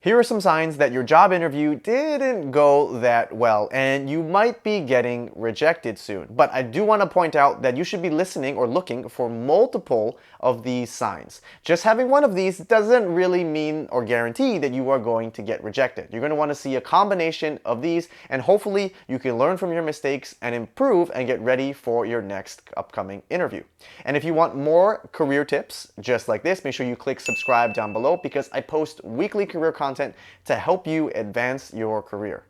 Here are some signs that your job interview didn't go that well and you might be getting rejected soon. But I do want to point out that you should be listening or looking for multiple of these signs. Just having one of these doesn't really mean or guarantee that you are going to get rejected. You're going to want to see a combination of these, and hopefully you can learn from your mistakes and improve and get ready for your next upcoming interview. And if you want more career tips just like this, make sure you click subscribe down below because I post weekly career content to help you advance your career.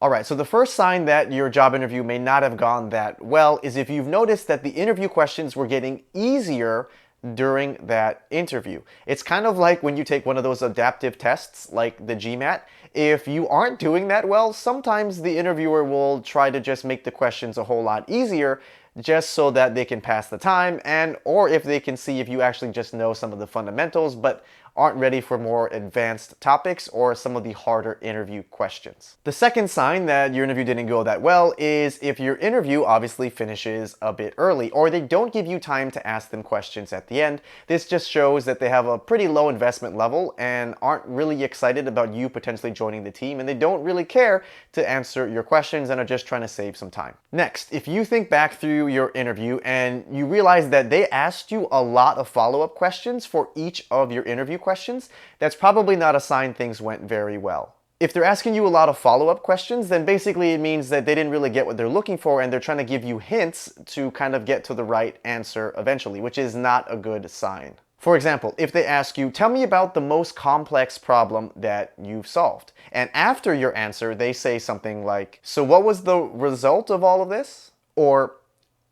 Alright, so the first sign that your job interview may not have gone that well is if you've noticed that the interview questions were getting easier during that interview. It's kind of like when you take one of those adaptive tests like the GMAT. If you aren't doing that well, sometimes the interviewer will try to just make the questions a whole lot easier just so that they can pass the time, and or if they can see if you actually just know some of the fundamentals but aren't ready for more advanced topics or some of the harder interview questions. The second sign that your interview didn't go that well is if your interview obviously finishes a bit early or they don't give you time to ask them questions at the end. This just shows that they have a pretty low investment level and aren't really excited about you potentially joining the team, and they don't really care to answer your questions and are just trying to save some time. Next, if you think back through your interview and you realize that they asked you a lot of follow-up questions for each of your interview questions, that's probably not a sign things went very well. If they're asking you a lot of follow-up questions, then basically it means that they didn't really get what they're looking for and they're trying to give you hints to kind of get to the right answer eventually, which is not a good sign. For example, if they ask you, tell me about the most complex problem that you've solved, and after your answer they say something like, so what was the result of all of this? Or,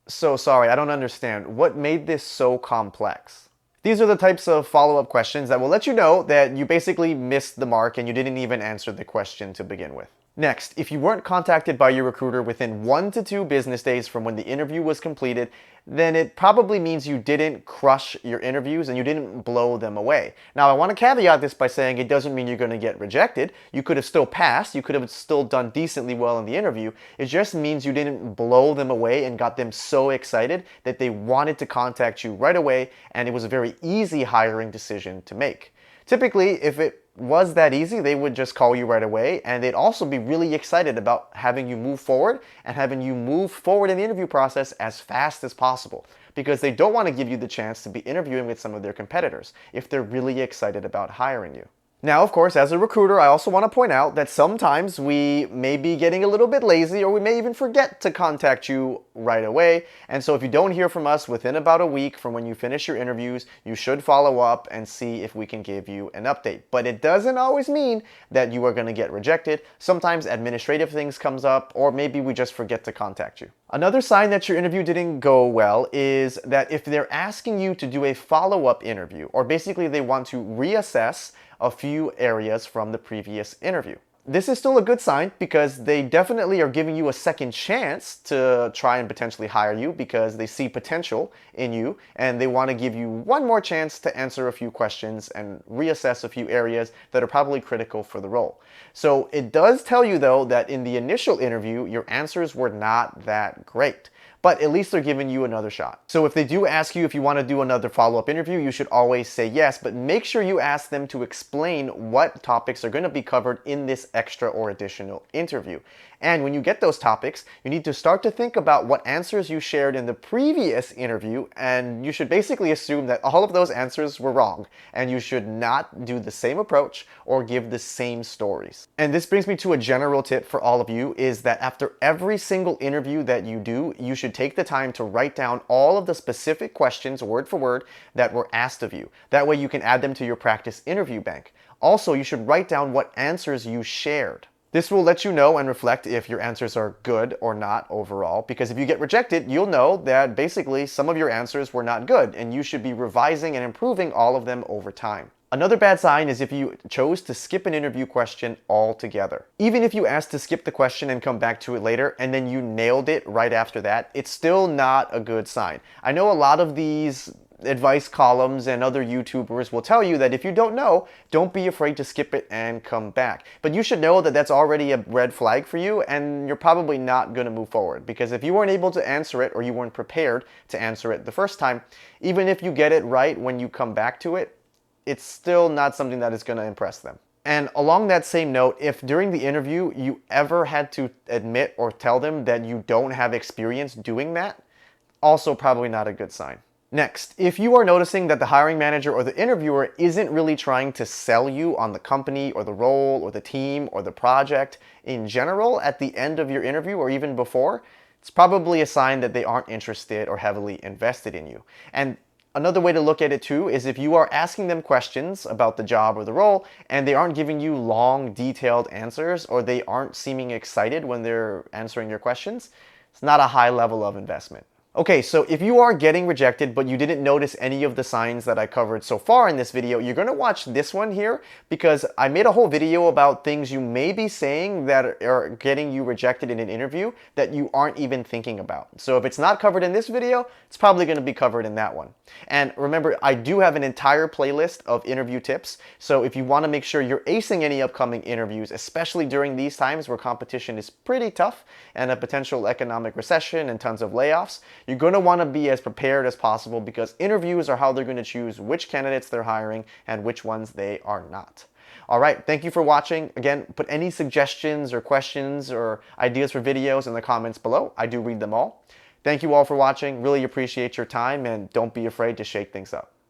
so sorry, I don't understand. What made this so complex? These are the types of follow-up questions that will let you know that you basically missed the mark and you didn't even answer the question to begin with. Next, if you weren't contacted by your recruiter within 1 to 2 business days from when the interview was completed, then it probably means you didn't crush your interviews and you didn't blow them away. Now, I want to caveat this by saying it doesn't mean you're going to get rejected. You could have still passed. You could have still done decently well in the interview. It just means you didn't blow them away and got them so excited that they wanted to contact you right away, and it was a very easy hiring decision to make. Typically, if it was that easy, they would just call you right away, and they'd also be really excited about having you move forward and having you move forward in the interview process as fast as possible, because they don't want to give you the chance to be interviewing with some of their competitors if they're really excited about hiring you. Now, of course, as a recruiter, I also want to point out that sometimes we may be getting a little bit lazy, or we may even forget to contact you right away. And so if you don't hear from us within about a week from when you finish your interviews, you should follow up and see if we can give you an update. But it doesn't always mean that you are going to get rejected. Sometimes administrative things comes up, or maybe we just forget to contact you. Another sign that your interview didn't go well is that if they're asking you to do a follow-up interview, or basically they want to reassess a few areas from the previous interview. This is still a good sign because they definitely are giving you a second chance to try and potentially hire you because they see potential in you and they want to give you one more chance to answer a few questions and reassess a few areas that are probably critical for the role. So it does tell you though that in the initial interview your answers were not that great, but at least they're giving you another shot. So if they do ask you if you want to do another follow-up interview, you should always say yes, but make sure you ask them to explain what topics are going to be covered in this extra or additional interview. And when you get those topics, you need to start to think about what answers you shared in the previous interview, and you should basically assume that all of those answers were wrong, and you should not do the same approach or give the same stories. And this brings me to a general tip for all of you, is that after every single interview that you do, you should take the time to write down all of the specific questions, word for word, that were asked of you. That way you can add them to your practice interview bank. Also, you should write down what answers you shared. This will let you know and reflect if your answers are good or not overall, because if you get rejected, you'll know that basically some of your answers were not good, and you should be revising and improving all of them over time. Another bad sign is if you chose to skip an interview question altogether. Even if you asked to skip the question and come back to it later, and then you nailed it right after that, it's still not a good sign. I know a lot of these advice columns and other YouTubers will tell you that if you don't know, don't be afraid to skip it and come back. But you should know that that's already a red flag for you, and you're probably not going to move forward, because if you weren't able to answer it or you weren't prepared to answer it the first time, even if you get it right when you come back to it, it's still not something that is going to impress them. And along that same note, if during the interview you ever had to admit or tell them that you don't have experience doing that, also probably not a good sign. Next, if you are noticing that the hiring manager or the interviewer isn't really trying to sell you on the company or the role or the team or the project in general at the end of your interview or even before, it's probably a sign that they aren't interested or heavily invested in you. And another way to look at it too is if you are asking them questions about the job or the role and they aren't giving you long, detailed answers, or they aren't seeming excited when they're answering your questions, it's not a high level of investment. Okay, so if you are getting rejected but you didn't notice any of the signs that I covered so far in this video, you're going to watch this one here, because I made a whole video about things you may be saying that are getting you rejected in an interview that you aren't even thinking about. So if it's not covered in this video, it's probably going to be covered in that one. And remember, I do have an entire playlist of interview tips, so if you want to make sure you're acing any upcoming interviews, especially during these times where competition is pretty tough and a potential economic recession and tons of layoffs, you're going to want to be as prepared as possible, because interviews are how they're going to choose which candidates they're hiring and which ones they are not. All right, thank you for watching. Again, put any suggestions or questions or ideas for videos in the comments below. I do read them all. Thank you all for watching. Really appreciate your time, and don't be afraid to shake things up.